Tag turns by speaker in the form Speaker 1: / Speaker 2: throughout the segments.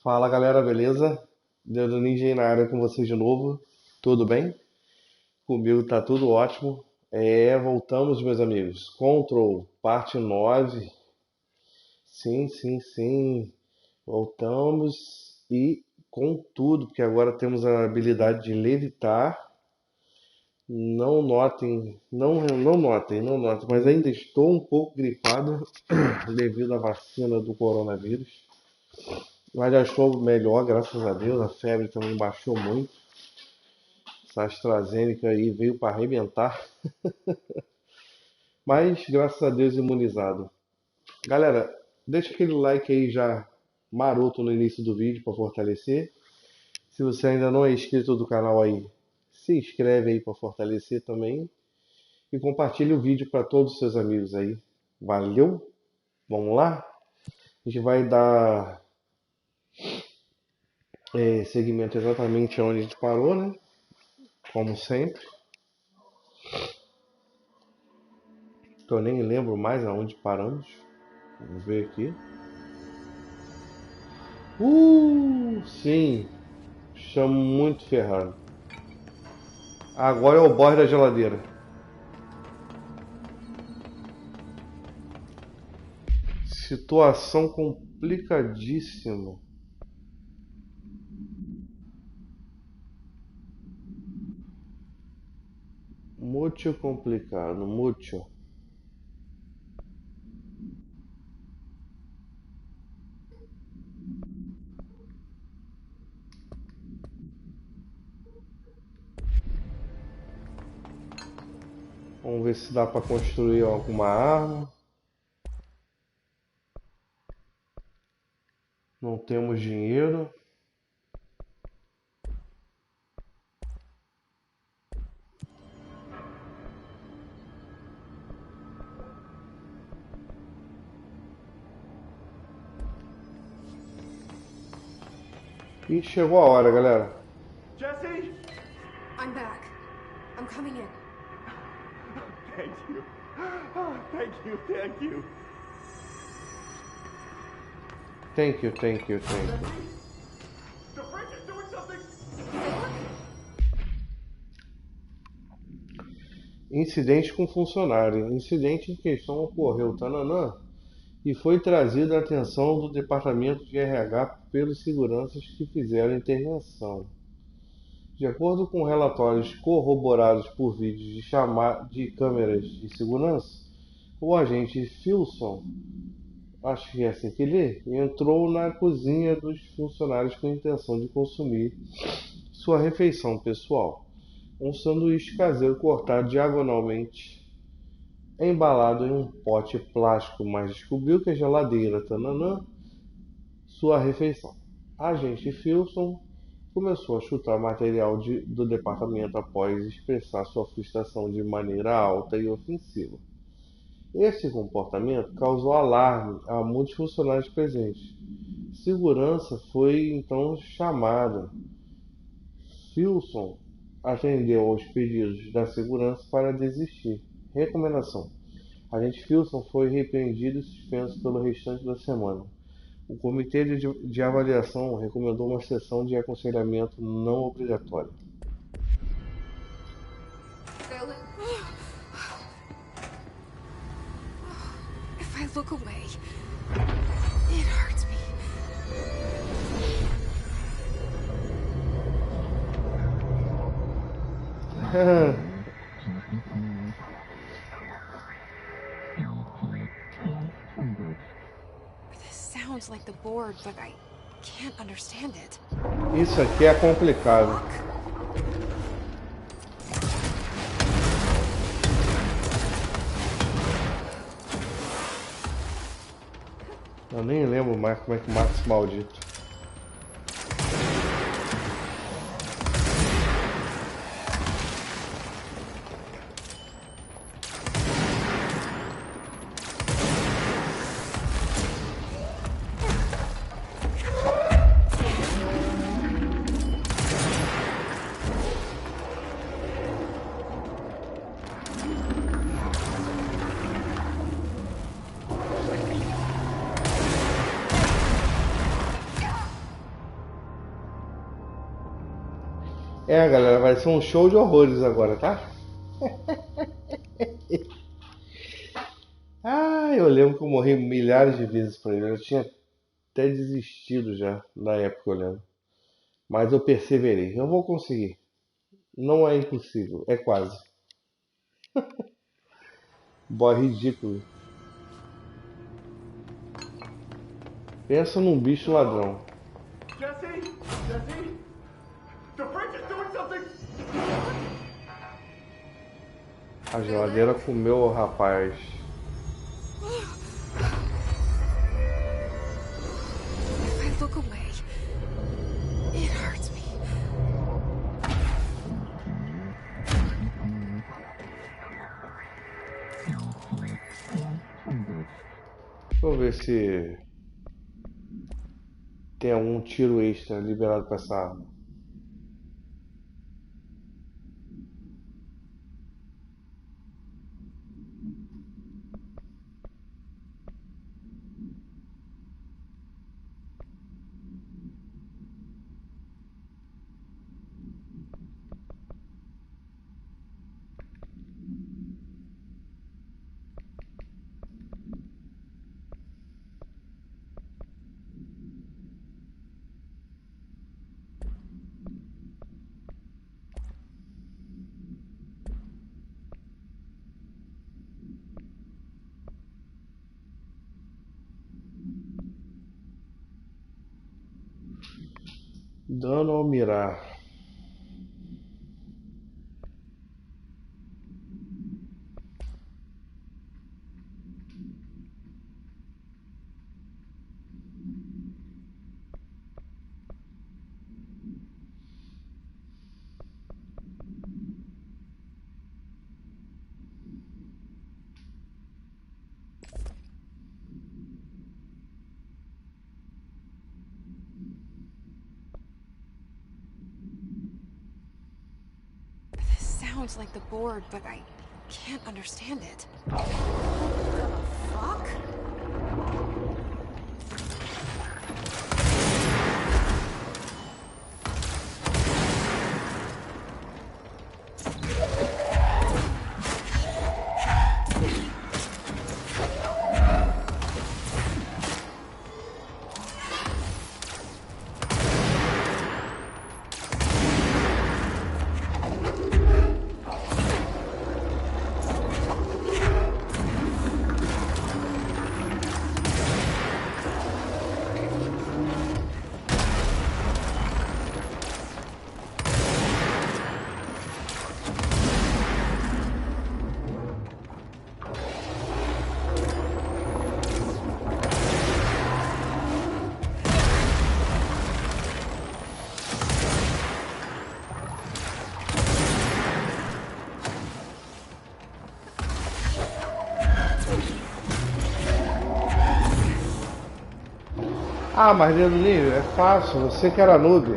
Speaker 1: Fala galera, beleza? Dedo Ninja aí na área com vocês de novo. Tudo bem? Comigo tá tudo ótimo. Voltamos, meus amigos. Control, parte 9. Sim, sim, sim. Voltamos e com tudo, porque agora temos a habilidade de levitar. Não notem, mas ainda estou um pouco gripado devido à vacina do coronavírus. Mas já estou melhor, graças a Deus. A febre também baixou muito. Essa AstraZeneca aí veio para arrebentar. Mas, graças a Deus, imunizado. Galera, deixa aquele like aí já maroto no início do vídeo para fortalecer. Se você ainda não é inscrito do canal aí, se inscreve aí para fortalecer também. E compartilhe o vídeo para todos os seus amigos aí. Valeu? Vamos lá? A gente vai dar seguimento exatamente onde a gente parou, né? Como sempre. Eu nem lembro mais aonde paramos. Vamos ver aqui. Sim. Chamo muito ferrado. Agora é o boss da geladeira. Situação complicadíssima. Muito complicado, muito. Vamos ver se dá para construir alguma arma. Não temos dinheiro. E chegou a hora, galera.
Speaker 2: Jesse!
Speaker 3: I'm back. I'm coming in.
Speaker 2: Thank you. Oh, thank you, thank you.
Speaker 1: Thank you.
Speaker 2: The fridge is doing something!
Speaker 1: Incidente com funcionário. Incidente em questão ocorreu, tananã, e foi trazido à atenção do departamento de RH pelos seguranças que fizeram a intervenção. De acordo com relatórios corroborados por vídeos de câmeras de segurança, o agente Filson, acho que é assim que lê, entrou na cozinha dos funcionários com a intenção de consumir sua refeição pessoal, um sanduíche caseiro cortado diagonalmente, embalado em um pote plástico, mas descobriu que a geladeira, tananã, sua refeição. Agente Filson começou a chutar material do departamento após expressar sua frustração de maneira alta e ofensiva. Esse comportamento causou alarme a muitos funcionários presentes. Segurança foi então chamada. Filson atendeu aos pedidos da segurança para desistir. Recomendação: agente Filson foi repreendido e suspenso pelo restante da semana. O comitê de avaliação recomendou uma sessão de aconselhamento não obrigatória.
Speaker 3: If I look away, it hurts me. This sounds like the board, but I can't understand it.
Speaker 1: Isso aqui é complicado. Eu nem lembro mais como é que mata esse maldito. É, galera, vai ser um show de horrores agora, tá? Ah, eu lembro que eu morri milhares de vezes por ele. Eu tinha até desistido já na época, eu lembro. Mas eu perseverei. Eu vou conseguir. Não é impossível, é quase. Boy ridículo. Pensa num bicho ladrão.
Speaker 2: Jesse! Jesse! The fridge is doing something!
Speaker 1: A geladeira comeu o rapaz.
Speaker 3: If I look away, it hurts me.
Speaker 1: Deixa eu ver se tem algum tiro extra liberado pra essa arma. Dano ao mirar.
Speaker 3: This sounds like the board, but I can't understand it. Fuck?
Speaker 1: Ah, mas dedo livre, é fácil, você que era noob.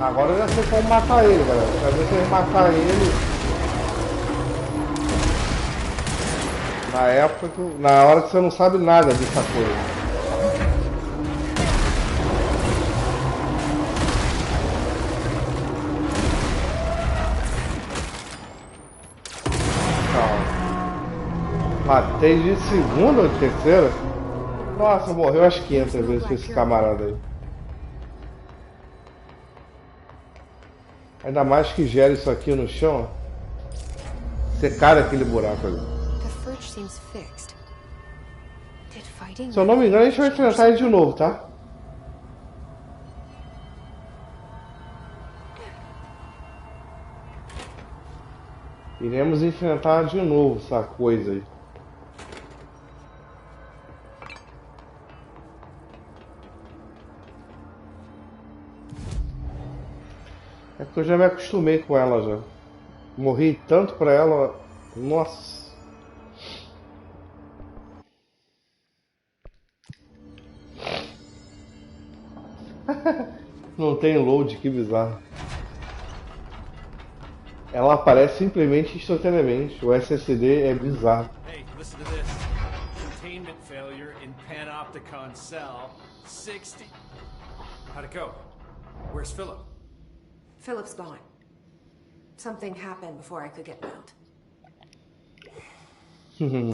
Speaker 1: Agora eu já sei como matar ele, galera. Pra ver se eu matar ele. Na época na hora que você não sabe nada dessa coisa. Matei de segunda ou de terceira? Nossa, morreu às 500 vezes com esse camarada aí. Ainda mais que gera isso aqui no chão. Secar aquele buraco ali.
Speaker 3: The fridge seems fixed. Did fighting
Speaker 1: Se eu não me engano, a gente vai enfrentar ele de novo, tá? Iremos enfrentar de novo essa coisa aí. É porque eu já me acostumei com ela já. Morri tanto pra ela. Nossa. Não tem load, que bizarro. Ela aparece simplesmente instantaneamente. O SSD é bizarro.
Speaker 4: Hey, listen to this. Containment failure in Panopticon cell 60. How'd it go? Where's Philip?
Speaker 5: Philip's gone. Something happened before I could get out.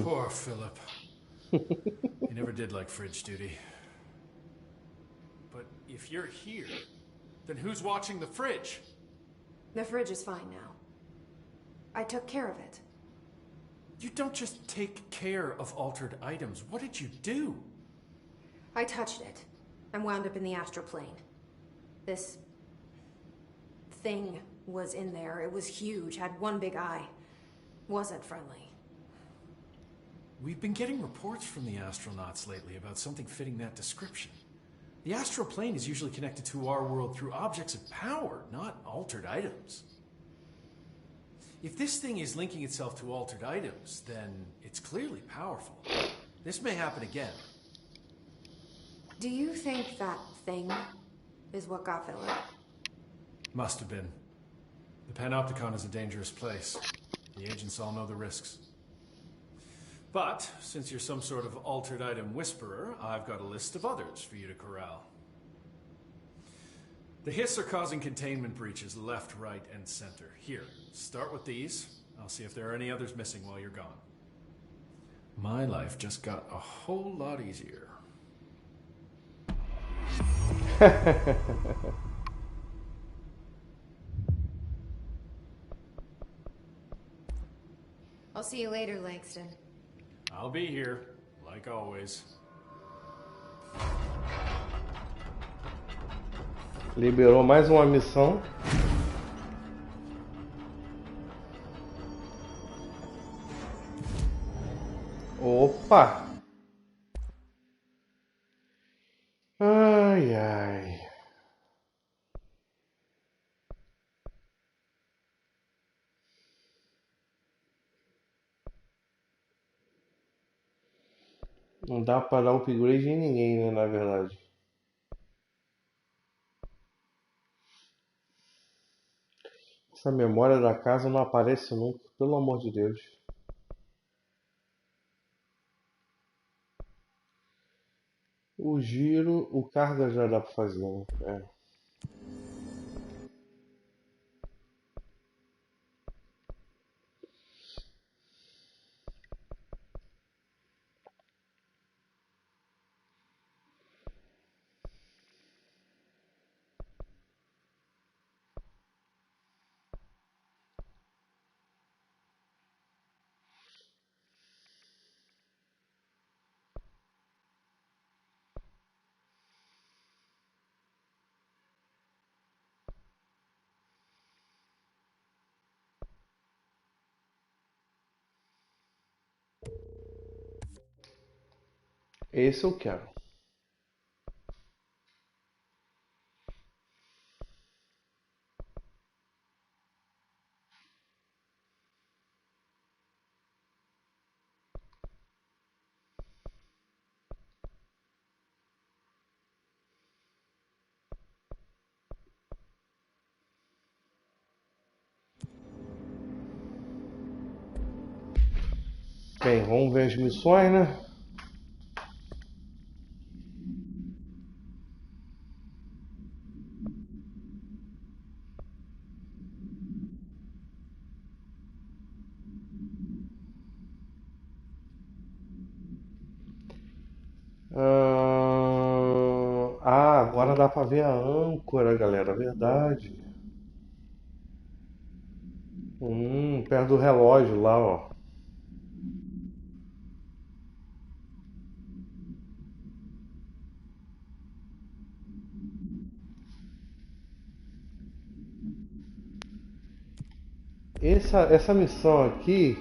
Speaker 4: Poor Philip. He never did like fridge duty. But if you're here, then who's watching the fridge?
Speaker 5: The fridge is fine now. I took care of it.
Speaker 4: You don't just take care of altered items. What did you do?
Speaker 5: I touched it and wound up in the astral plane. This thing was in there. It was huge, had one big eye. Wasn't friendly.
Speaker 4: We've been getting reports from the astronauts lately about something fitting that description. The astral plane is usually connected to our world through objects of power, not altered items. If this thing is linking itself to altered items, then it's clearly powerful. This may happen again.
Speaker 5: Do you think that thing is what got Philip?
Speaker 4: Must have been. The Panopticon is a dangerous place. The agents all know the risks. But, since you're some sort of altered item whisperer, I've got a list of others for you to corral. The Hiss are causing containment breaches left, right, and center. Here, start with these. I'll see if there are any others missing while you're gone. My life just got a whole lot easier.
Speaker 5: I'll see you later, Langston.
Speaker 4: I'll be here, like always.
Speaker 1: Liberou mais uma missão. Opa! Ai, ai. Não dá para dar upgrade em ninguém, né, na verdade. Essa memória da casa não aparece nunca, pelo amor de Deus. O giro, o carga já dá pra fazer, né? É. Esse eu quero. Bem, vamos ver as missões, né? Agora dá pra ver a âncora, galera, verdade. Perto do relógio lá, ó. Essa missão aqui.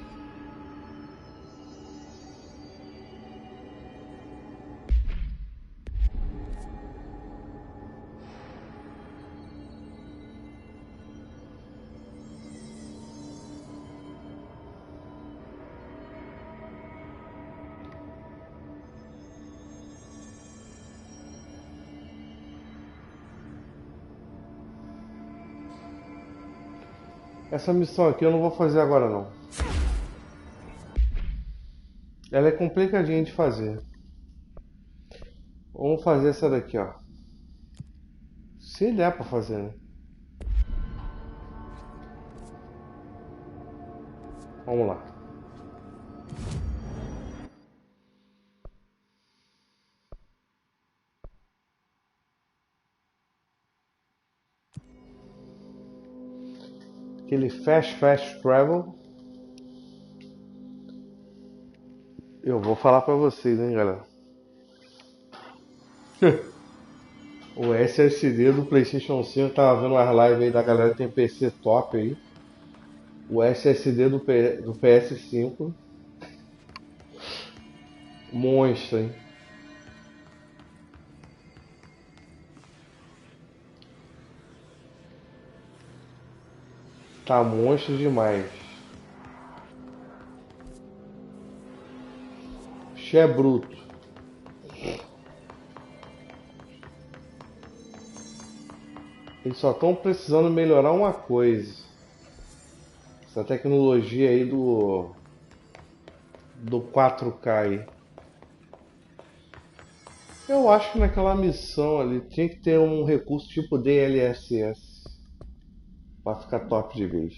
Speaker 1: Essa missão aqui eu não vou fazer agora não. Ela é complicadinha de fazer. Vamos fazer essa daqui, ó. Se der pra fazer, né? Vamos lá. Aquele fast travel. Eu vou falar pra vocês, hein, galera. O SSD do PlayStation 5, tava vendo umas lives aí da galera que tem PC top aí. O SSD do PS5, monstro, hein? Tá monstro demais. Bicho é bruto. Eles só estão precisando melhorar uma coisa. Essa tecnologia aí do 4K aí. Eu acho que naquela missão ali tinha que ter um recurso tipo DLSS pra ficar top de vez.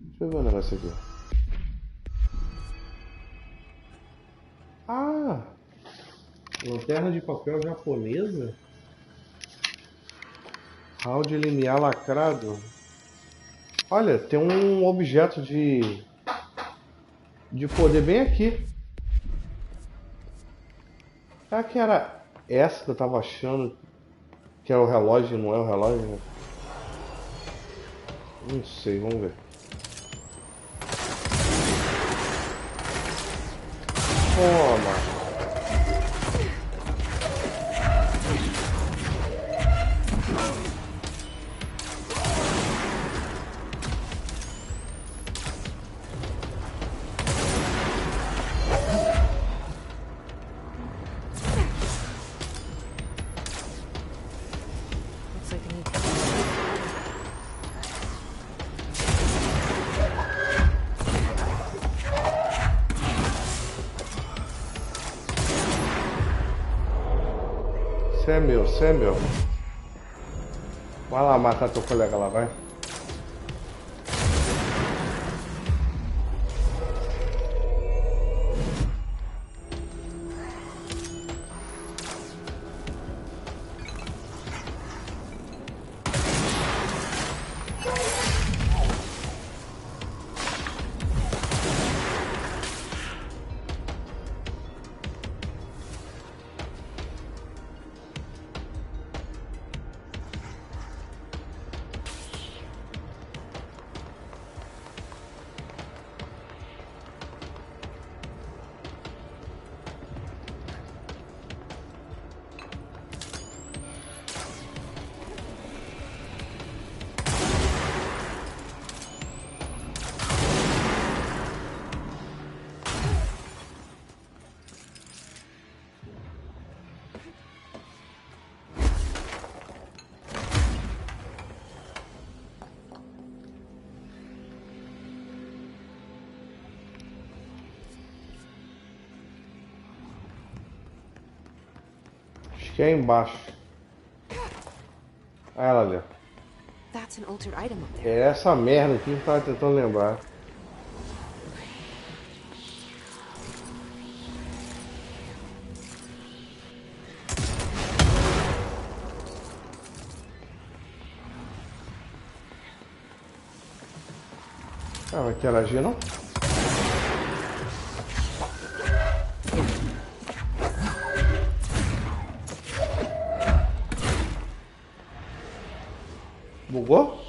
Speaker 1: Deixa eu ver um negócio aqui. Ah! Lanterna de papel japonesa? Hall de limiar lacrado. Olha, tem um objeto de poder bem aqui. Será que era essa que eu tava achando que era o relógio e não é o relógio? Né? Não sei, vamos ver. Toma!
Speaker 5: Looks like I need to...
Speaker 1: Você é meu, você é meu. Vai lá matar teu colega lá, vai. Acho que é embaixo. Ah, ela ali.
Speaker 5: That's an altered item up there.
Speaker 1: É essa merda aqui que eu tava tentando lembrar. Ah, vai interagir não? Bugou?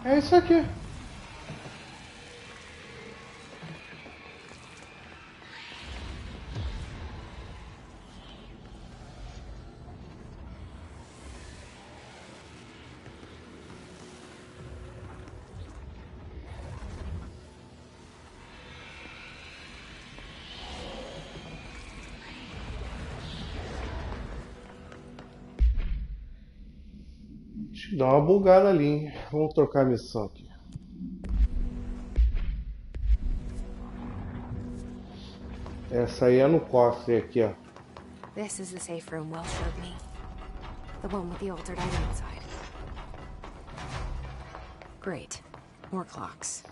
Speaker 1: É isso aqui. Deixa eu dar uma bugada ali, hein? Vamos trocar a missão aqui. Essa aí é no cofre aqui, ó.
Speaker 5: This is the safe room Will showed me. The one with the altered item inside. Great. More clocks.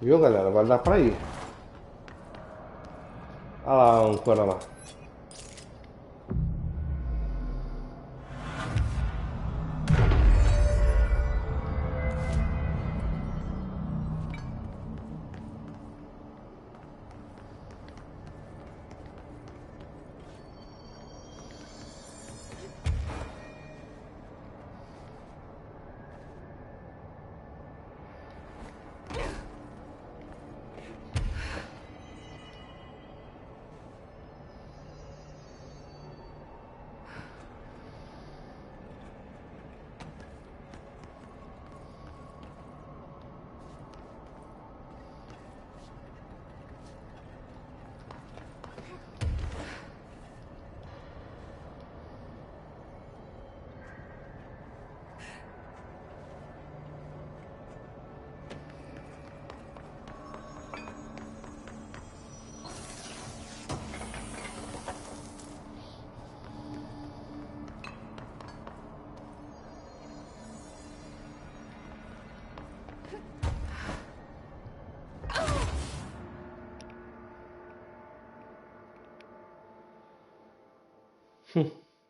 Speaker 1: Viu, galera? Vai dar pra ir. Olha lá a âncora lá.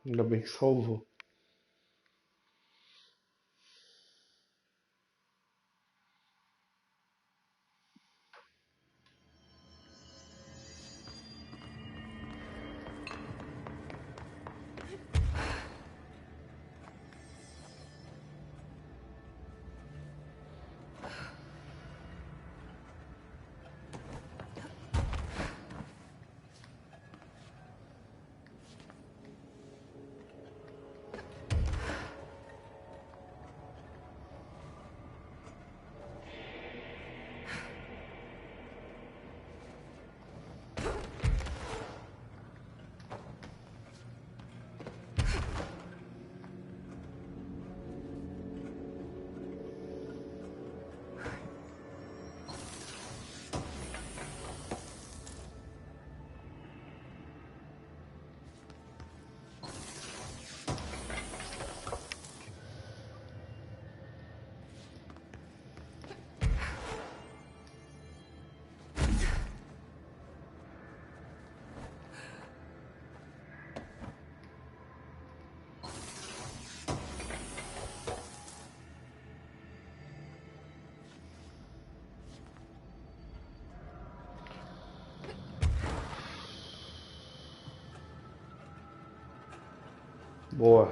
Speaker 1: Ainda bem que salvou. Boa.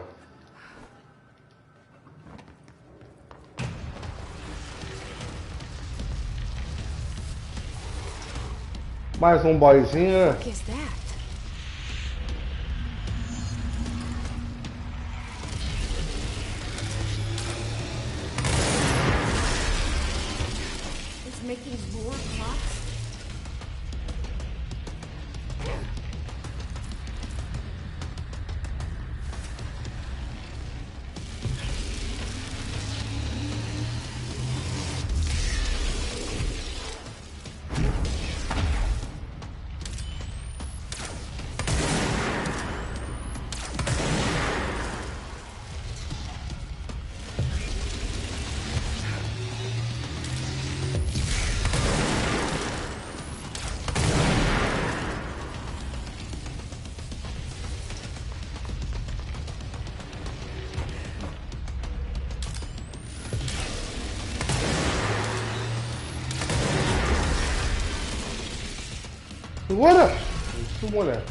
Speaker 1: Mais um boyzinho.
Speaker 5: What is that? It's making more clocks?
Speaker 1: Segura! Isso, mulher.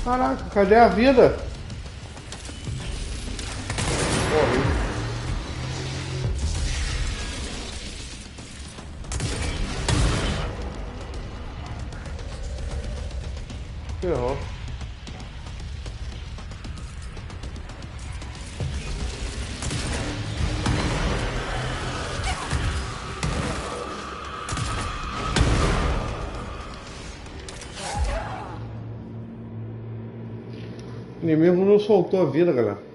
Speaker 1: Caraca, cadê a vida? Morri. Ferrou. O inimigo não soltou a vida, galera.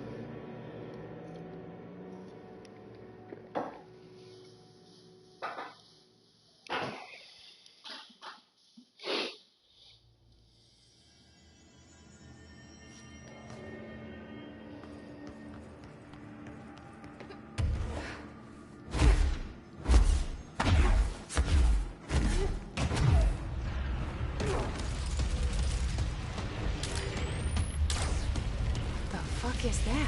Speaker 5: The fuck is that?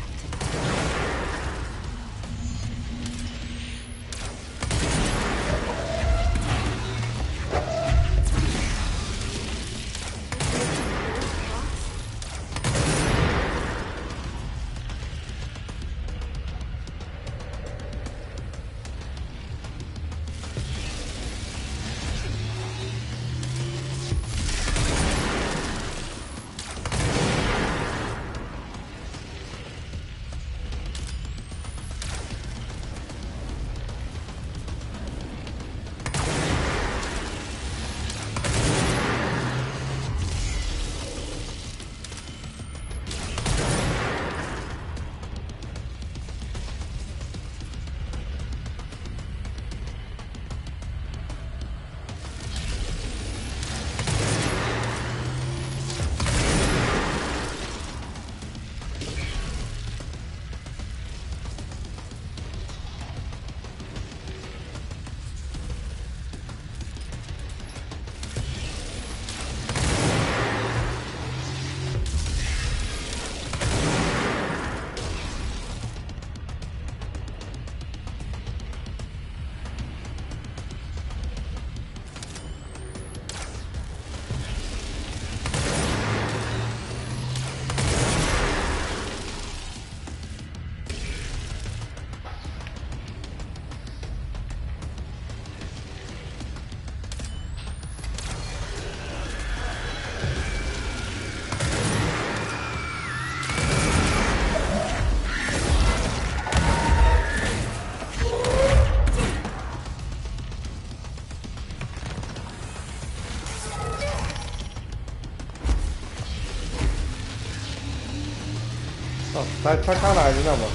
Speaker 1: Tá de sacanagem, né, mano?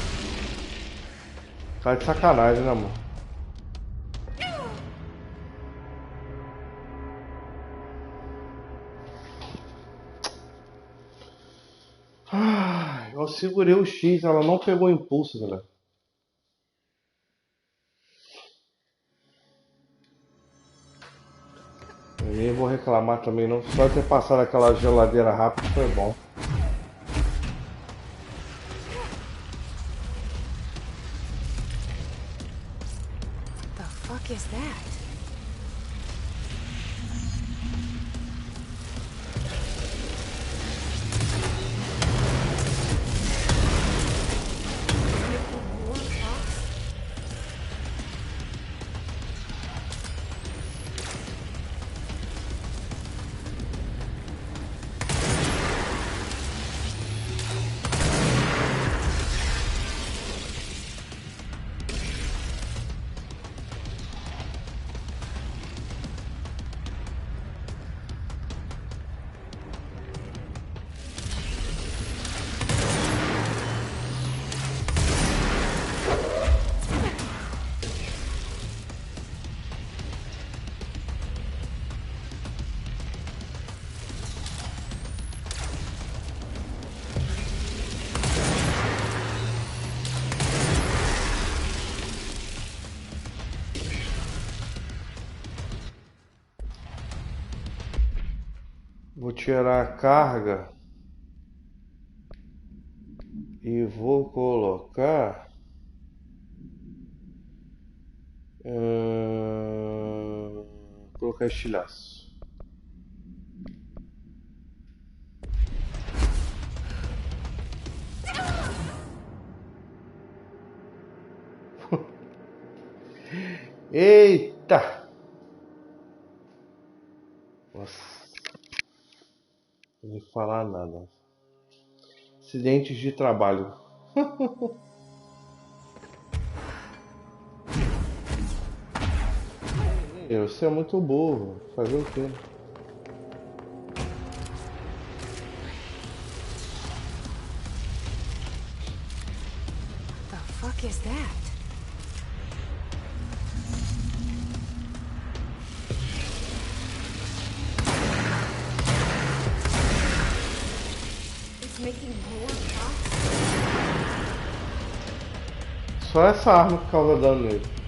Speaker 1: Tá de sacanagem, né, mano? Eu segurei o X, ela não pegou impulso, galera. Eu nem vou reclamar também não. Só ter passado aquela geladeira rápida foi bom.
Speaker 5: The fuck is that?
Speaker 1: Vou tirar a carga e vou colocar colocar estilhaço. Eita! Nossa, não vou falar nada. Acidentes de trabalho. Você é muito burro. Fazer o quê?
Speaker 5: The fuck is that? It's making more shots.
Speaker 1: Só essa arma que causa dano nele.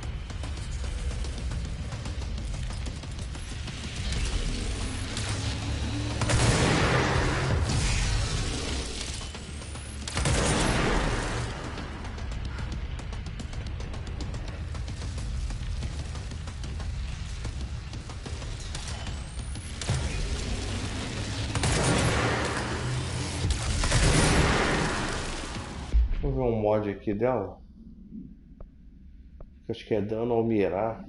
Speaker 1: Vamos ver um mod aqui dela. Acho que é dano ao mirar.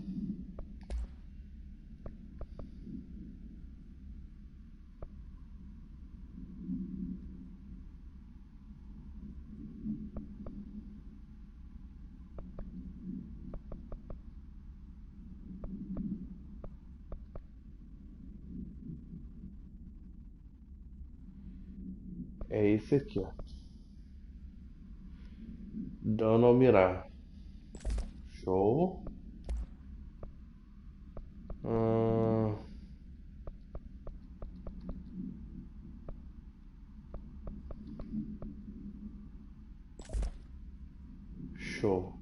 Speaker 1: É esse aqui, ó. Dano ao mirar. Show. Hum... Show.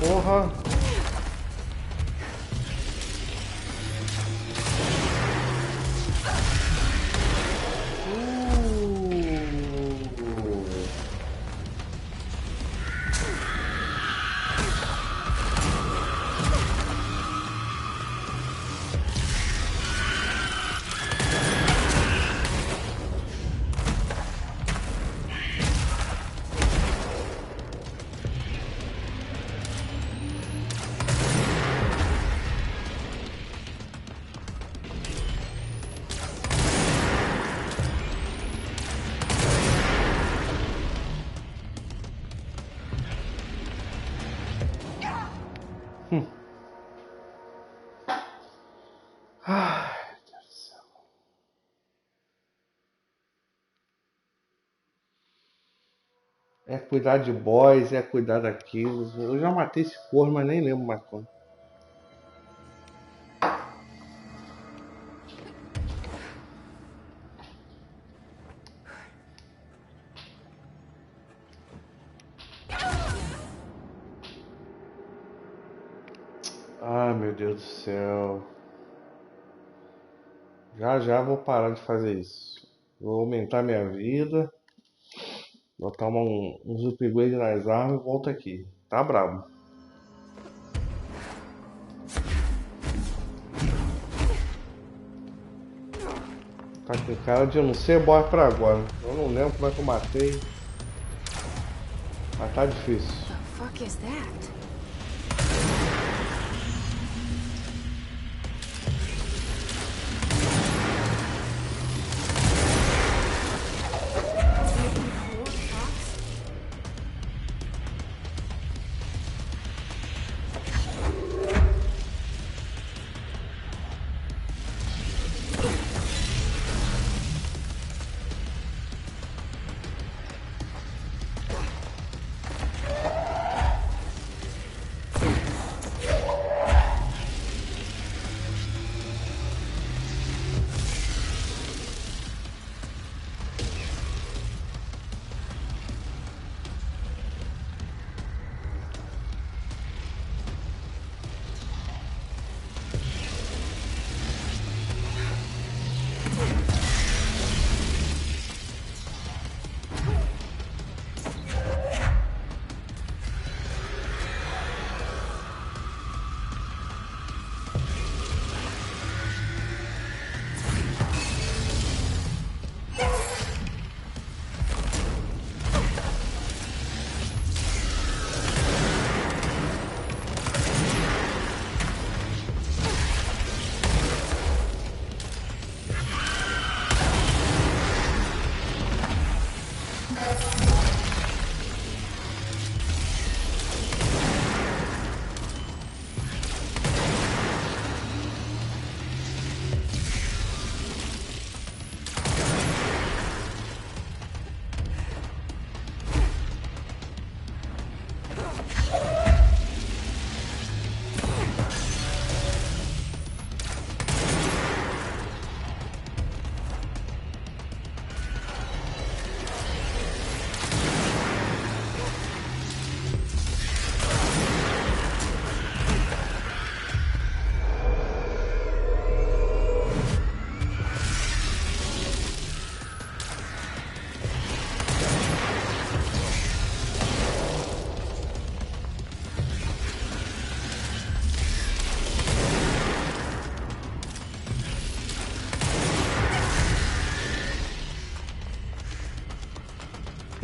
Speaker 1: Porra! Ai, Deus do céu. É cuidar de boys, é cuidar daquilo. Eu já matei esse corno, mas nem lembro mais quando. Ai, meu Deus do céu. Já já vou parar de fazer isso. Vou aumentar minha vida, botar uns upgrades nas armas e volto aqui. Tá brabo. Tá com cara de eu não ser boy pra agora. Eu não lembro como é que eu matei. Mas tá difícil.
Speaker 5: The fuck is that?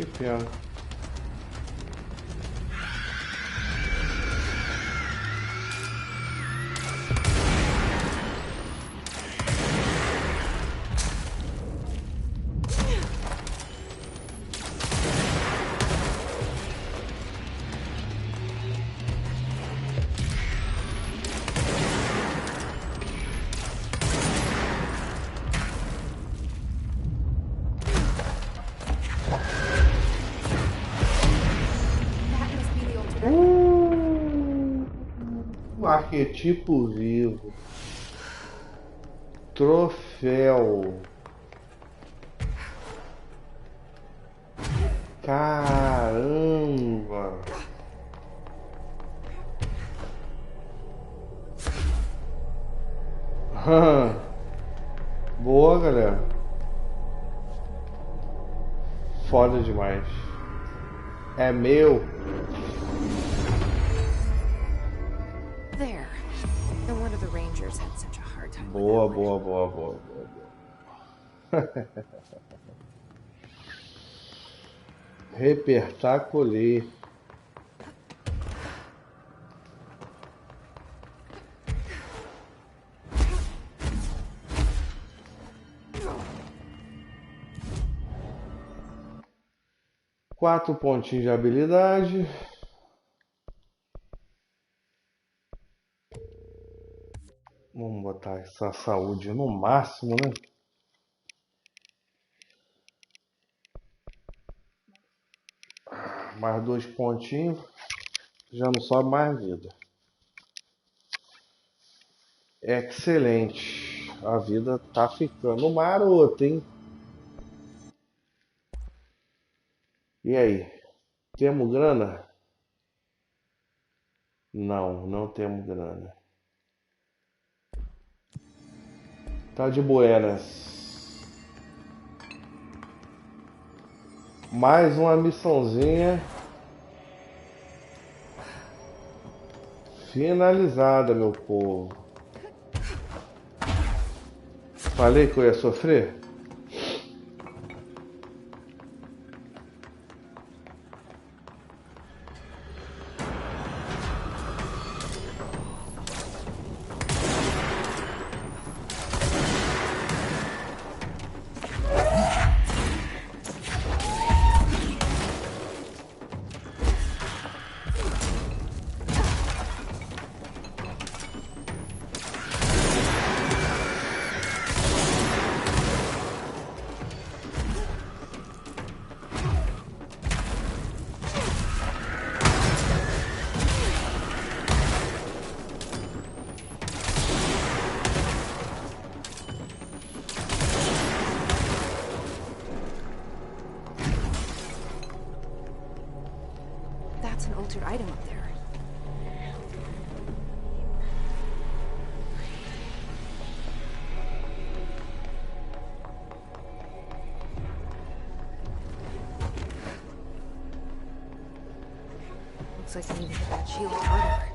Speaker 1: Que pena.
Speaker 5: That must be the ultimate.
Speaker 1: Um arquetipo vivo. Troféu. Caramba. Boa, galera. Foda demais. É meu.
Speaker 5: There. No wonder the Rangers had such a hard time with
Speaker 1: Boa,
Speaker 5: that one.
Speaker 1: boa, boa, boa, boa, boa. Repertacolher. Quatro pontinhos de habilidade. Vamos botar essa saúde no máximo, né? Mais 2 pontinhos. Já não sobe mais vida. Excelente. A vida tá ficando marota, hein? E aí? Temos grana? Não, não temos grana. Tá de buenas. Mais uma missãozinha finalizada, meu povo. Falei que eu ia sofrer?
Speaker 5: That's an altered item up there. Looks like we need to hit that shield harder.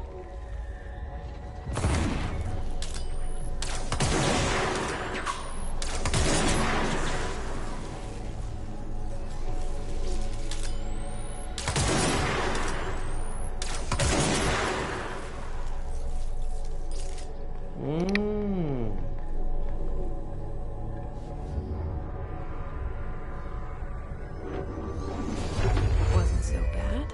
Speaker 5: Wasn't so bad.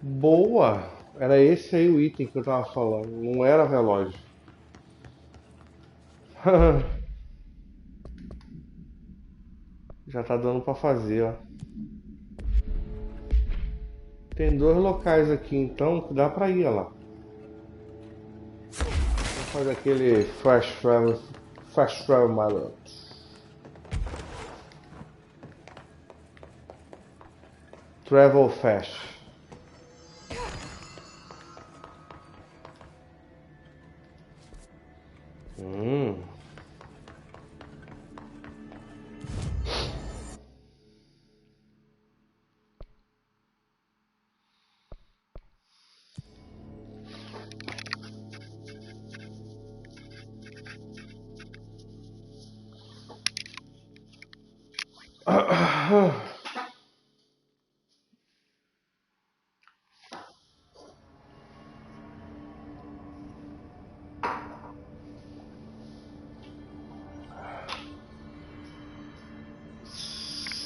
Speaker 1: Boa! Era esse aí o item que eu tava falando. Não era relógio. Já tá dando pra fazer, ó. Tem 2 locais aqui então que dá pra ir, ó lá. Vou fazer aquele fast travel maroto. Travel fast.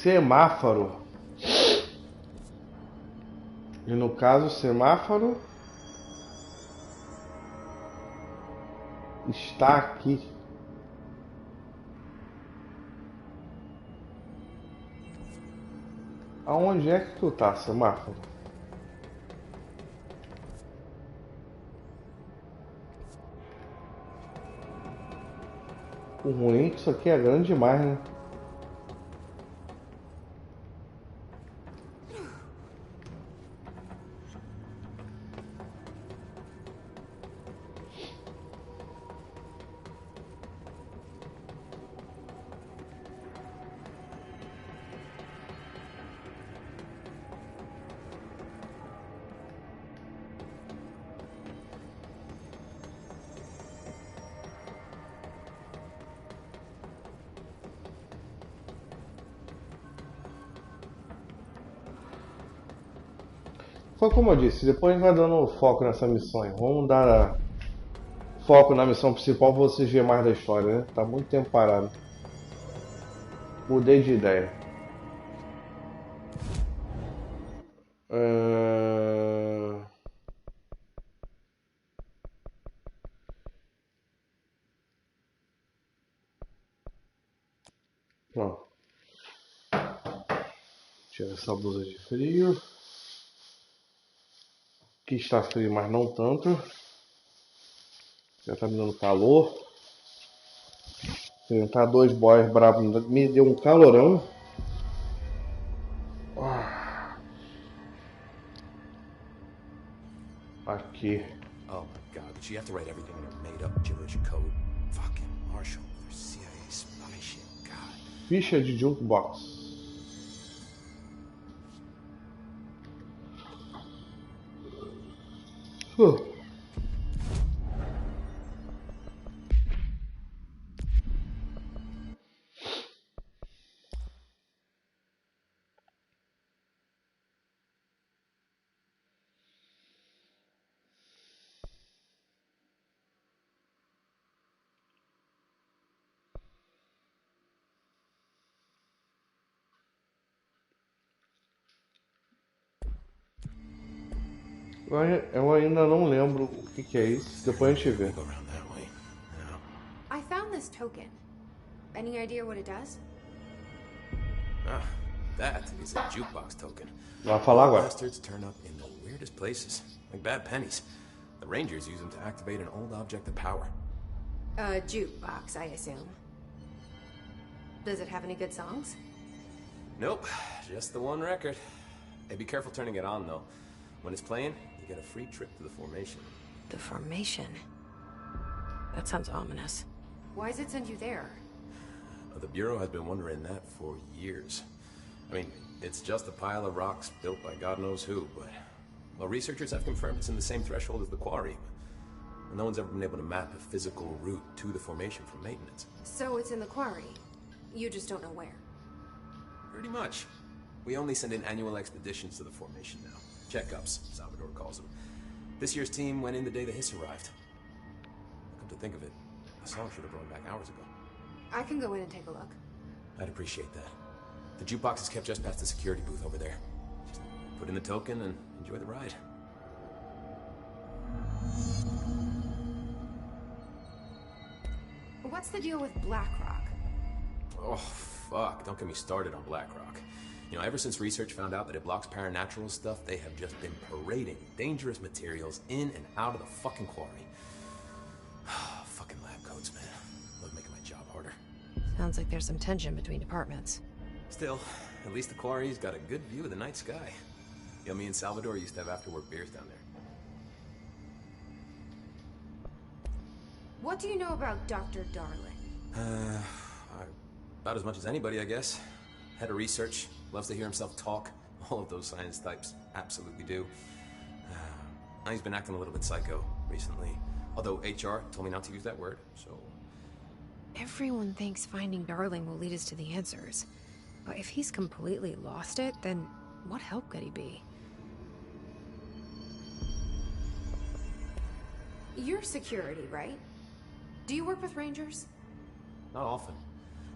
Speaker 1: Semáforo. E no caso, semáforo está aqui. Aonde é que tu tá, semáforo? O ruim é que isso aqui é grande demais, né? Foi como eu disse, depois a gente vai dando foco nessa missão aí. Vamos dar foco na missão principal pra vocês verem mais da história, né? Tá muito tempo parado. Mudei de ideia. Ah, pronto. Tira essa blusa de frio. Que está frio, mas não tanto. Já tá me dando calor. Enfrentar dois boys bravos me deu um calorão. Aqui.
Speaker 6: Oh my god, did she have to write everything in a made-up gibberish code? Fucking Marshall with her CIA spy shit, god.
Speaker 1: Ficha de jukebox. Uh. Eu ainda não lembro o que é isso. Depois a gente vê.
Speaker 6: Go around that way. No.
Speaker 5: I found this token. Any idea what it does?
Speaker 6: Ah, that is a jukebox token.
Speaker 1: Vai falar agora.
Speaker 6: Bastards turn up in the weirdest places, like bad pennies. The Rangers use them to activate an old object of power.
Speaker 5: A jukebox, I assume. Does it have any good songs?
Speaker 6: Nope, just the one record. Hey, be careful turning it on, though. When it's playing, you get a free trip to the formation.
Speaker 5: The formation? That sounds ominous. Why does it send you there?
Speaker 6: The Bureau has been wondering that for years. I mean, it's just a pile of rocks built by God knows who, but... Well, researchers have confirmed it's in the same threshold as the quarry. But no one's ever been able to map a physical route to the formation for maintenance.
Speaker 5: So it's in the quarry. You just don't know where.
Speaker 6: Pretty much. We only send in annual expeditions to the formation now. Checkups, Salvador calls them. This year's team went in the day the hiss arrived. Come to think of it, the song should have brought back hours ago.
Speaker 5: I can go in and take a look.
Speaker 6: I'd appreciate that. The jukebox is kept just past the security booth over there. Just put in the token and enjoy the ride.
Speaker 5: What's the deal with BlackRock?
Speaker 6: Oh, fuck. Don't get me started on BlackRock. You know, ever since research found out that it blocks paranatural stuff, they have just been parading dangerous materials in and out of the fucking quarry. Fucking lab coats, man. Love making my job harder.
Speaker 5: Sounds like there's some tension between departments.
Speaker 6: Still, at least the quarry's got a good view of the night sky. You know, me and Salvador used to have after-work beers down there.
Speaker 5: What do you know about Dr. Darling?
Speaker 6: About as much as anybody, I guess. Head of research, loves to hear himself talk. All of those science types absolutely do. He's been acting a little bit psycho recently. Although HR told me not to use that word, so...
Speaker 5: Everyone thinks finding Darling will lead us to the answers. But if he's completely lost it, then what help could he be? You're security, right? Do you work with Rangers?
Speaker 6: Not often.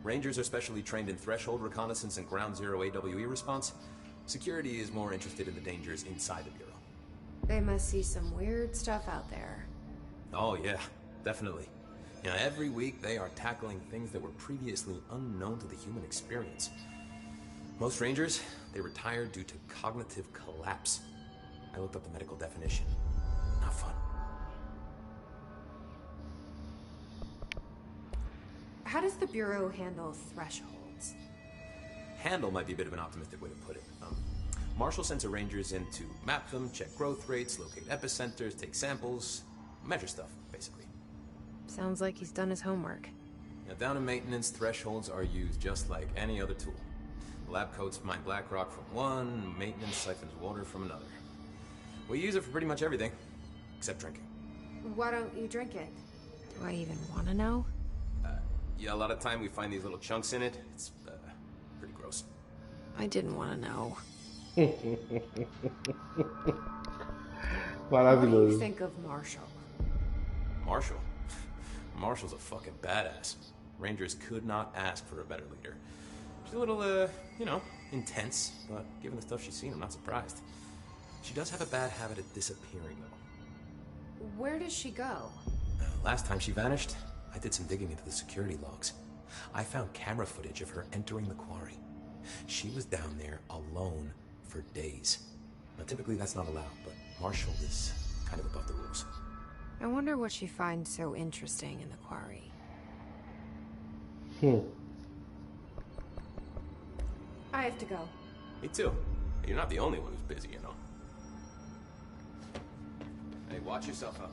Speaker 6: Rangers are specially trained in threshold reconnaissance and ground zero AWE response. Security is more interested in the dangers inside the Bureau.
Speaker 5: They must see some weird stuff out there.
Speaker 6: Oh yeah, definitely. You know, every week they are tackling things that were previously unknown to the human experience. Most Rangers, they retire due to cognitive collapse. I looked up the medical definition. Not fun.
Speaker 5: How does the Bureau handle thresholds?
Speaker 6: Handle might be a bit of an optimistic way to put it. Marshall sends her Rangers in to map them, check growth rates, locate epicenters, take samples, measure stuff, basically.
Speaker 5: Sounds like he's done his homework.
Speaker 6: Now, down in maintenance, thresholds are used just like any other tool. The lab coats mine black rock from one, maintenance siphons water from another. We use it for pretty much everything, except drinking.
Speaker 5: Why don't you drink it? Do I even want to know?
Speaker 6: Yeah, a lot of time we find these little chunks in it. It's pretty gross.
Speaker 5: I didn't want to know. What do you think of Marshall?
Speaker 6: Marshall? Marshall's a fucking badass. Rangers could not ask for a better leader. She's a little, you know, intense, but given the stuff she's seen, I'm not surprised. She does have a bad habit of disappearing, though.
Speaker 5: Where does she go?
Speaker 6: Last time she vanished, I did some digging into the security logs. I found camera footage of her entering the quarry. She was down there alone for days. Now, typically that's not allowed, but Marshall is kind of above the rules.
Speaker 5: I wonder what she finds so interesting in the quarry. I have to go.
Speaker 6: Me too. You're not the only one who's busy, you know. Hey, watch yourself out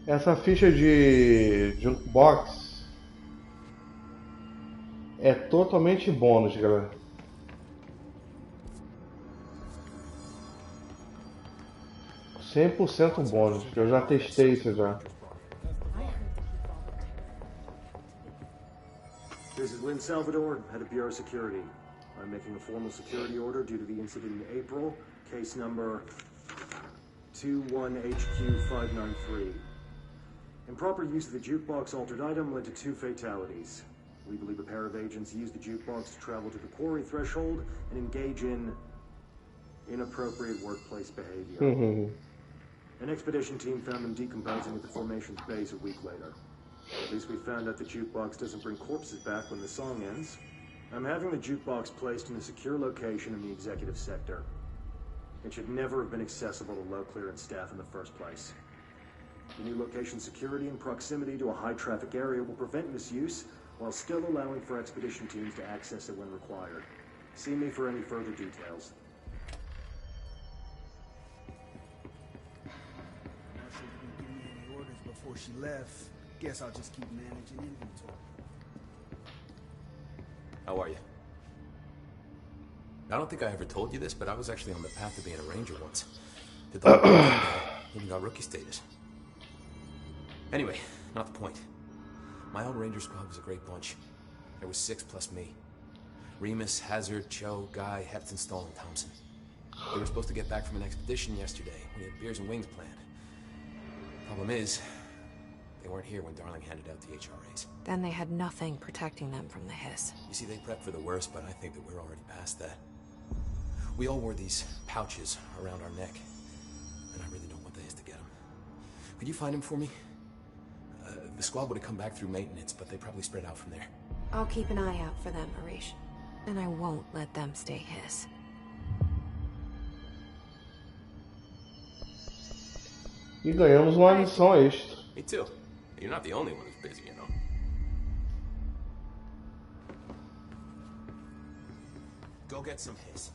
Speaker 6: there.
Speaker 1: Essa ficha de Jukebox é totalmente bônus, galera. Cem por cento bônus, eu já testei isso já.
Speaker 7: This is Lynn Salvador, head of Bureau Security. I'm making a formal security order due to the incident in April, case number 21HQ593. Improper use of the jukebox altered item led to 2 fatalities. We believe a pair of agents used the jukebox to travel to the quarry threshold and engage in inappropriate workplace behavior. An expedition team found them decomposing at the formation's base a week later. At least we found out the jukebox doesn't bring corpses back when the song ends. I'm having the jukebox placed in a secure location in the executive sector. It should never have been accessible to low clearance staff in the first place. The new location security and proximity to a high-traffic area will prevent misuse, while still allowing for expedition teams to access it when required. See me for any further details.
Speaker 8: Marshall didn't give me any orders before she left. Guess I'll just keep managing inventory.
Speaker 6: How are you? I don't think I ever told you this, but I was actually on the path to being a ranger once. Did the whole thing, even got rookie status. Anyway, not the point. My own ranger squad was a great bunch. There was 6 plus me. Remus, Hazard, Cho, Guy, Hepton, Stoll, and Thompson. They were supposed to get back from an expedition yesterday. We had beers and wings planned. Problem is, they weren't here when Darling handed out the HRAs.
Speaker 5: Then they had nothing protecting them from the hiss.
Speaker 6: You see, they prepped for the worst, but I think that we're already past that. We all wore these pouches around our neck, and I really don't want the hiss to get them. Could you find them for me? The squad would have come back through maintenance, but they probably spread out from there.
Speaker 5: I'll keep an eye out for them, Harish. And I won't let them stay hiss.
Speaker 1: E ganhamos uma missão extra.
Speaker 6: Me too. You're not the only one who's busy, you know. Go get some hiss.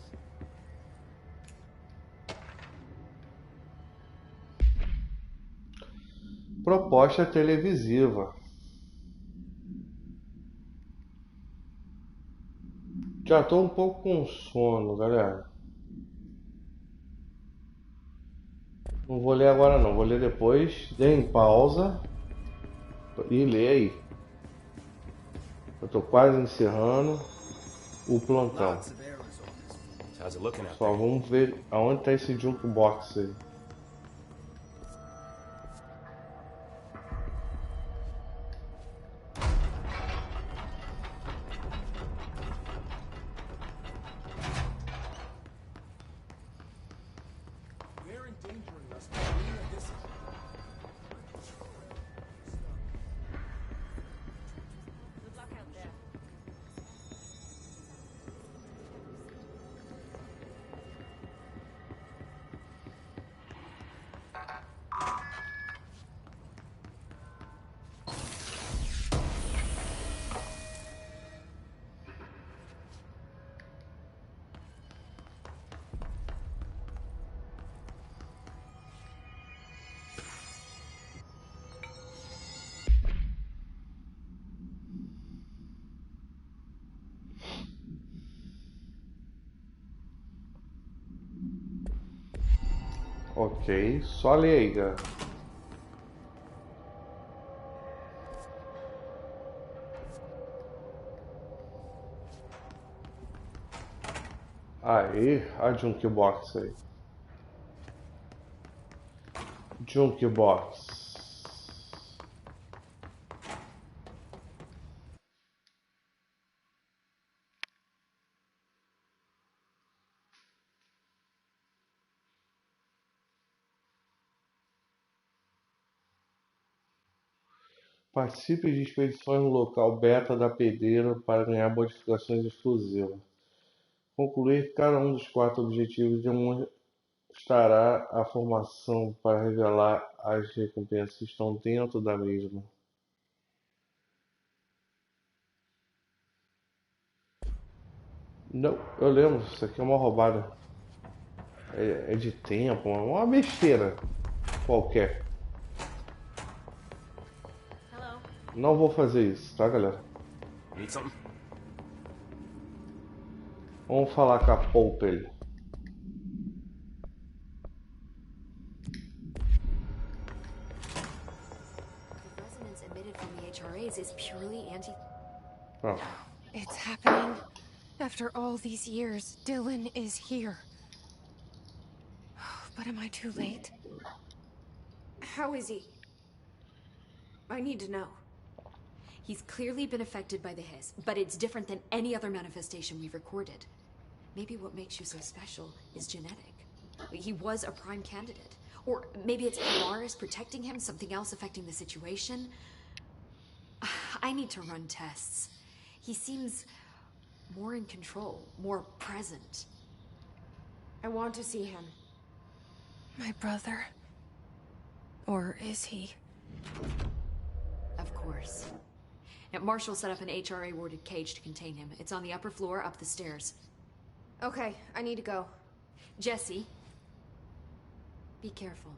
Speaker 1: Proposta televisiva. Já tô um pouco com sono, galera. Não vou ler agora não, vou ler depois. Dê em pausa e lê aí. Eu tô quase encerrando o plantão. Só vamos ver aonde tá esse jukebox aí. Ok, só lê aí, galera. Aí, a jukebox aí. Jukebox. Participe de expedições no local beta da pedreira para ganhar modificações exclusivas. Concluir cada um dos 4 objetivos demonstrará a formação para revelar as recompensas que estão dentro da mesma. Não, eu lembro, isso aqui é uma roubada. É de tempo, é uma besteira qualquer.
Speaker 5: Hello.
Speaker 1: Não vou fazer isso, tá, galera?
Speaker 6: Need something?
Speaker 1: Vamos falar com a Popel.
Speaker 9: The resonance emitted from the HRAs is purely anti...
Speaker 1: Ah,
Speaker 3: It's happening. After all these years, Dylan is here. But am I too late?
Speaker 5: How is he? I need to know.
Speaker 9: He's clearly been affected by the hiss, but it's different than any other manifestation we've recorded. Maybe what makes you so special is genetic. He was a prime candidate. Or maybe it's Polaris protecting him, something else affecting the situation. I need to run tests. He seems more in control, more present.
Speaker 5: I want to see him.
Speaker 3: My brother? Or is he?
Speaker 9: Of course. Now, Marshall set up an HRA-warded cage to contain him. It's on the upper floor, up the stairs.
Speaker 5: Okay, I need to go.
Speaker 9: Jesse, be careful.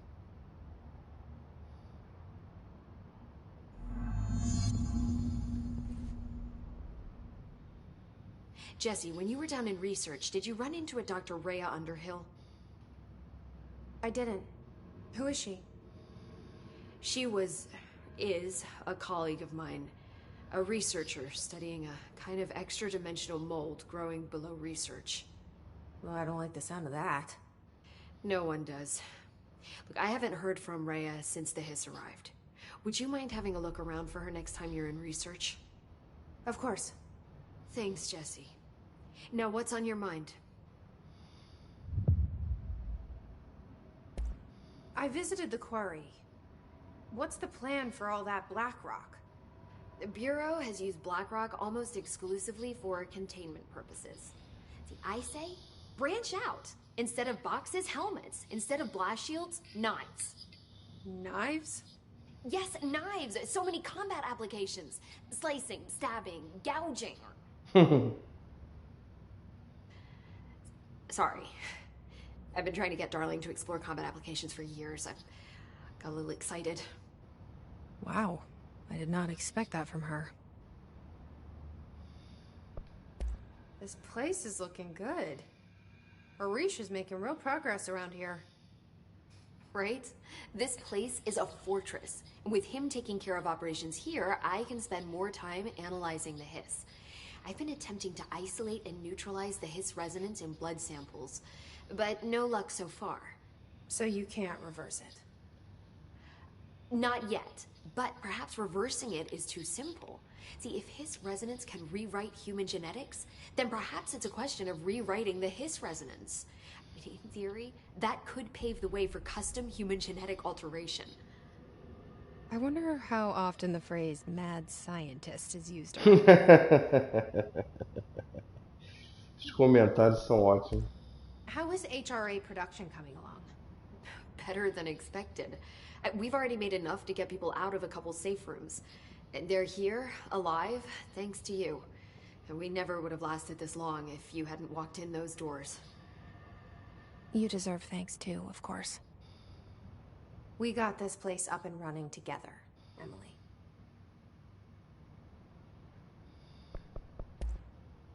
Speaker 9: Jesse, when you were down in research, did you run into a Dr. Rhea Underhill?
Speaker 5: I didn't. Who is she?
Speaker 9: She is a colleague of mine. A researcher studying a kind of extra-dimensional mold growing below research.
Speaker 5: Well, I don't like the sound of that.
Speaker 9: No one does. Look, I haven't heard from Rhea since the hiss arrived. Would you mind having a look around for her next time you're in research?
Speaker 5: Of course.
Speaker 9: Thanks, Jesse. Now, what's on your mind?
Speaker 5: I visited the quarry. What's the plan for all that black rock?
Speaker 9: The Bureau has used BlackRock almost exclusively for containment purposes. See, I say, branch out. Instead of boxes, helmets. Instead of blast shields, knives.
Speaker 5: Knives?
Speaker 9: Yes, knives. So many combat applications. Slicing, stabbing, gouging. Sorry. I've been trying to get Darling to explore combat applications for years. I've got a little excited.
Speaker 3: Wow. I did not expect that from her.
Speaker 5: This place is looking good. Arish is making real progress around here.
Speaker 9: Right? This place is a fortress. And with him taking care of operations here, I can spend more time analyzing the hiss. I've been attempting to isolate and neutralize the hiss resonance in blood samples, but no luck so far.
Speaker 5: So you can't reverse it?
Speaker 9: Not yet, but perhaps reversing it is too simple. See, if hiss resonance can rewrite human genetics, then perhaps it's a question of rewriting the hiss resonance. In theory, that could pave the way for custom human genetic alteration.
Speaker 3: I wonder how often the phrase mad scientist is used.
Speaker 1: Os comentários são ótimos.
Speaker 5: How is HRA production coming along?
Speaker 9: Better than expected. We've already made enough to get people out of a couple safe rooms. They're here, alive, thanks to you. And we never would have lasted this long if you hadn't walked in those doors.
Speaker 3: You deserve thanks too, of course.
Speaker 5: We got this place up and running together, Emily.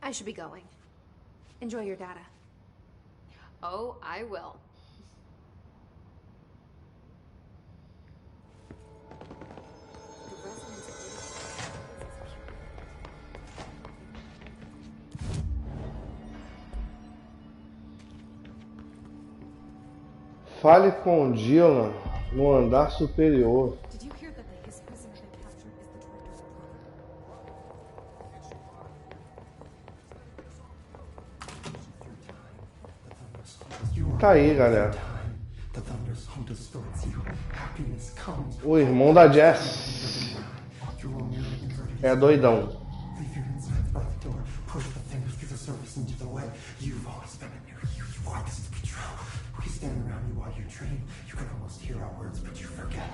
Speaker 5: I should be going. Enjoy your data.
Speaker 9: Oh, I will.
Speaker 1: Fale com Dylan no andar superior.
Speaker 3: Did you hear that the hiss prison had been captured as the director's brother?
Speaker 1: Tá aí, galera. O irmão da Jess. É doidão.
Speaker 2: Leave your insides by the door. Push the fingers through the surface into the way. You've always been in here. You want this to be true. We stand around you while you dream. You can almost hear our words, but you forget.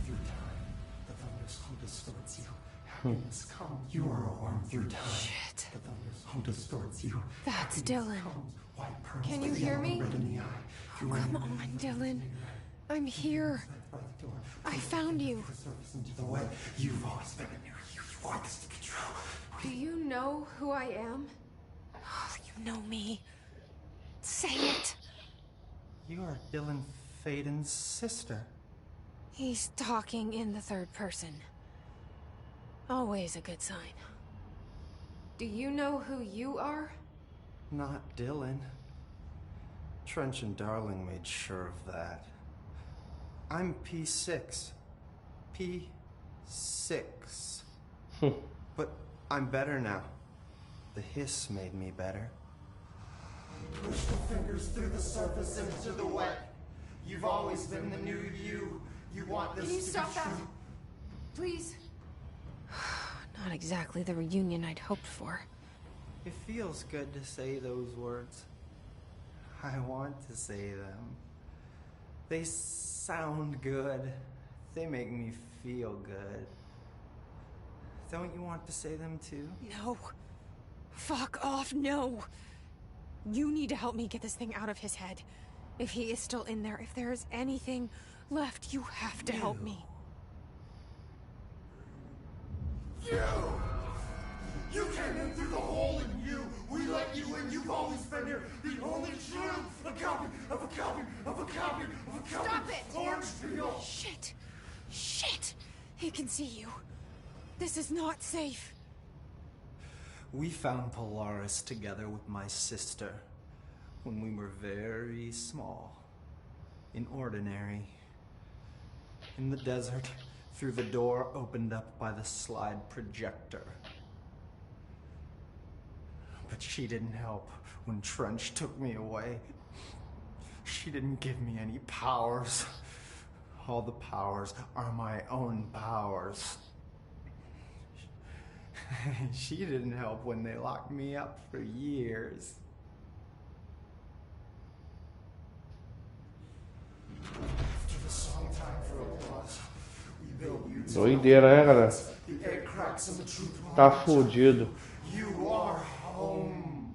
Speaker 2: Through time, the thunder's home distorts you. Happiness come. You are a worm through time.
Speaker 5: Shit.
Speaker 2: The thunder's home distorts you.
Speaker 5: That's
Speaker 2: Happiness
Speaker 5: Dylan.
Speaker 2: comes. White pearls
Speaker 5: Can you
Speaker 2: with
Speaker 5: hear
Speaker 2: yellow
Speaker 5: me?
Speaker 2: red in the eye.
Speaker 5: Oh, come on, Dylan. I'm here.
Speaker 2: By the door.
Speaker 5: I found you.
Speaker 2: The surface into the way. You've always been in here. You want this to be true.
Speaker 5: Do you know who I am? Oh, you know me. Say it.
Speaker 2: You are Dylan Faden's sister.
Speaker 5: He's talking in the third person. Always a good sign. Do you know who you are?
Speaker 2: Not Dylan. Trench and Darling made sure of that. I'm P6. P6. But I'm better now. The hiss made me better. Push the fingers through the surface into the wet. You've always been the new you. You want this
Speaker 5: Can you
Speaker 2: to
Speaker 5: stop
Speaker 2: be
Speaker 5: that?
Speaker 2: true.
Speaker 5: Please. Not exactly the reunion I'd hoped for.
Speaker 2: It feels good to say those words. I want to say them. They sound good. They make me feel good. Don't you want to say them too?
Speaker 5: No. Fuck off, no. You need to help me get this thing out of his head. If he is still in there, if there is anything left, you have to help me.
Speaker 2: You came in through the hole in you. We let you in. You've always been here. The only true. A copy of a copy of a copy of a copy.
Speaker 5: Stop it!
Speaker 2: Orange peel.
Speaker 5: Shit. Shit. He can see you. This is not safe.
Speaker 2: We found Polaris together with my sister when we were very small, in Ordinary, in the desert, through the door opened up by the slide projector. But she didn't help when Trench took me away. She didn't give me any powers. All the powers are my own powers. She didn't help when they locked me up for years. After the song time for applause, we built you to
Speaker 1: Doideira, né, galera?
Speaker 2: the egg cracks and the truth will
Speaker 1: Tá
Speaker 2: not
Speaker 1: fudido.
Speaker 2: You are home.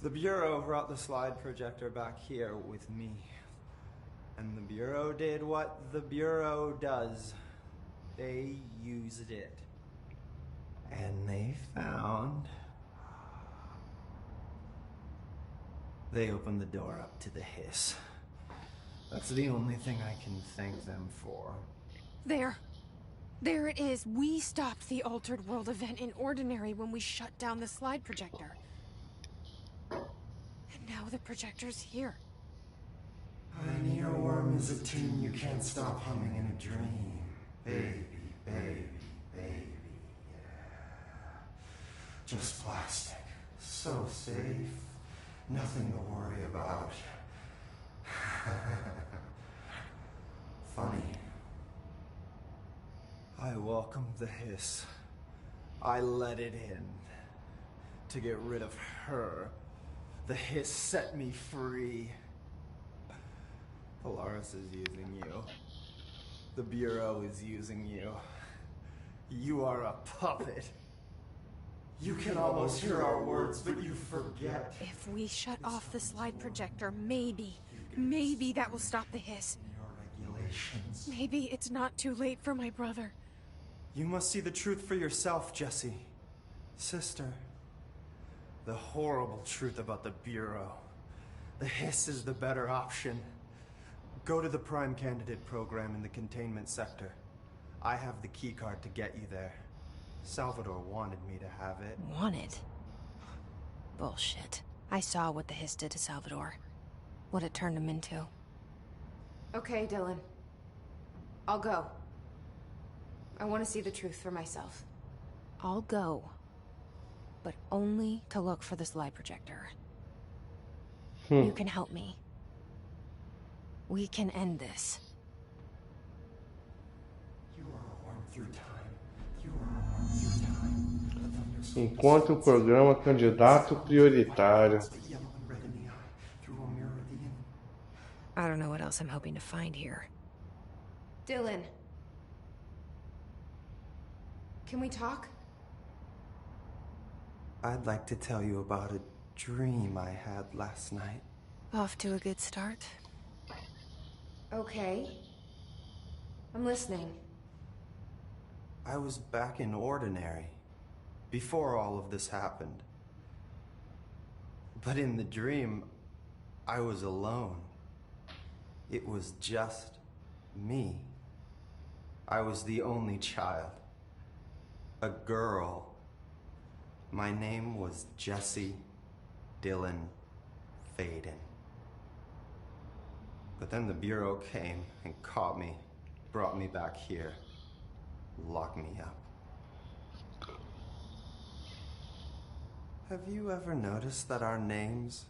Speaker 2: The Bureau brought the slide projector back here with me. And the Bureau did what the Bureau does. They used it. And they found... They opened the door up to the hiss. That's the only thing I can thank them for.
Speaker 5: There. There it is. We stopped the Altered World event in Ordinary when we shut down the slide projector. And now the projector's here.
Speaker 2: An earworm is a tune you can't stop humming in a dream. Baby, baby, baby, yeah. Just plastic. So safe. Nothing to worry about. Funny. I welcomed the hiss. I let it in. To get rid of her. The hiss set me free. Polaris is using you. The Bureau is using you. You are a puppet. You can almost hear our words, but you forget.
Speaker 5: If we shut off the slide projector, maybe that will stop the hiss.
Speaker 2: Your regulations.
Speaker 5: Maybe it's not too late for my brother.
Speaker 2: You must see the truth for yourself, Jesse. Sister. The horrible truth about the Bureau. The hiss is the better option. Go to the Prime Candidate program in the containment sector. I have the keycard to get you there. Salvador wanted me to have it.
Speaker 5: Wanted? Bullshit. I saw what the hiss did to Salvador. What it turned him into. Okay, Dylan. I'll go. I want to see the truth for myself. I'll go. But only to look for the slide projector. You can help me. We can end this.
Speaker 2: You are a worm
Speaker 1: Encontre o programa candidato prioritário.
Speaker 5: I don't know what else I'm hoping to find here. Dylan. Can we talk?
Speaker 2: I'd like to tell you about a dream I had last night.
Speaker 5: Off to a good start. Okay. I'm listening.
Speaker 2: I was back in Ordinary, before all of this happened. But in the dream, I was alone. It was just me. I was the only child. A girl. My name was Jesse Dylan Faden. But then the Bureau came and caught me, brought me back here, locked me up. Have you ever noticed that our names,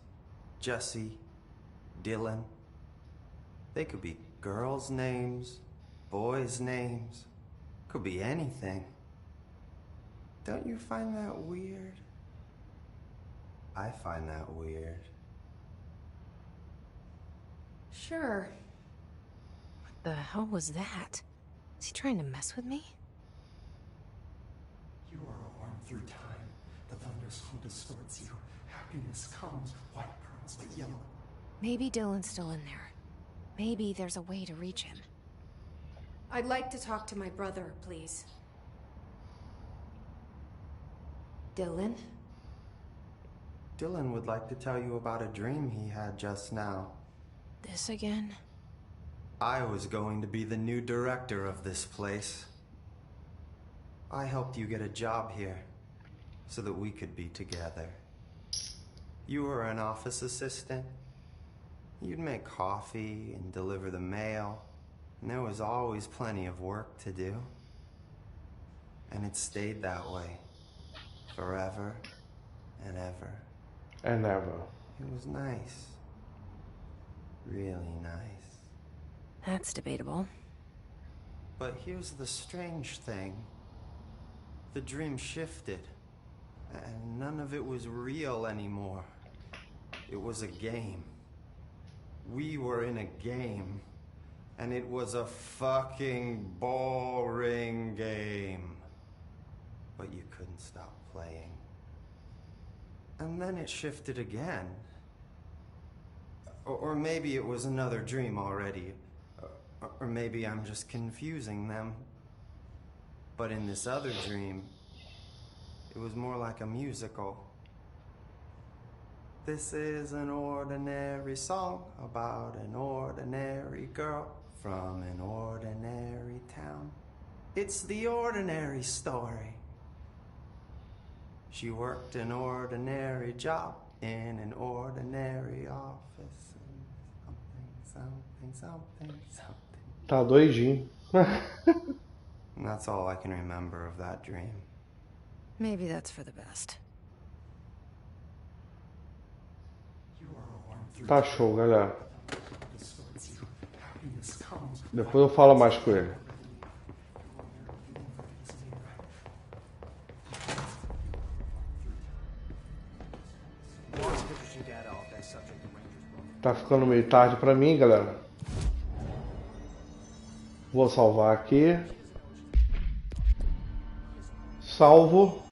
Speaker 2: Jesse, Dylan, they could be girls' names, boys' names, could be anything. Don't you find that weird? I find that weird.
Speaker 5: Sure. What the hell was that? Is he trying to mess with me?
Speaker 10: You are a worm through time. The thunderstorm distorts you. Happiness comes, white pearls, but yellow.
Speaker 5: Maybe Dylan's still in there. Maybe there's a way to reach him. I'd like to talk to my brother, please. Dylan?
Speaker 2: Dylan would like to tell you about a dream he had just now.
Speaker 5: This again?
Speaker 2: I was going to be the new director of this place. I helped you get a job here, so that we could be together. You were an office assistant. You'd make coffee and deliver the mail, and there was always plenty of work to do. And it stayed that way, forever and ever.
Speaker 1: And ever.
Speaker 2: It was nice. Really nice.
Speaker 5: That's debatable.
Speaker 2: But here's the strange thing. The dream shifted, and none of it was real anymore. It was a game. We were in a game, and it was a fucking boring game. But you couldn't stop playing. And then it shifted again. Or maybe it was another dream already. Or maybe I'm just confusing them. But in this other dream, it was more like a musical. This is an ordinary song about an ordinary girl from an ordinary town. It's the ordinary story. She worked an ordinary job in an ordinary office. Something.
Speaker 1: Tá doidinho.
Speaker 2: And that's all I can remember of that dream.
Speaker 5: Maybe that's for the best.
Speaker 1: Tá show, galera. Depois eu falo mais com ele. Tá ficando meio tarde pra mim, galera. Vou salvar aqui. Salvo.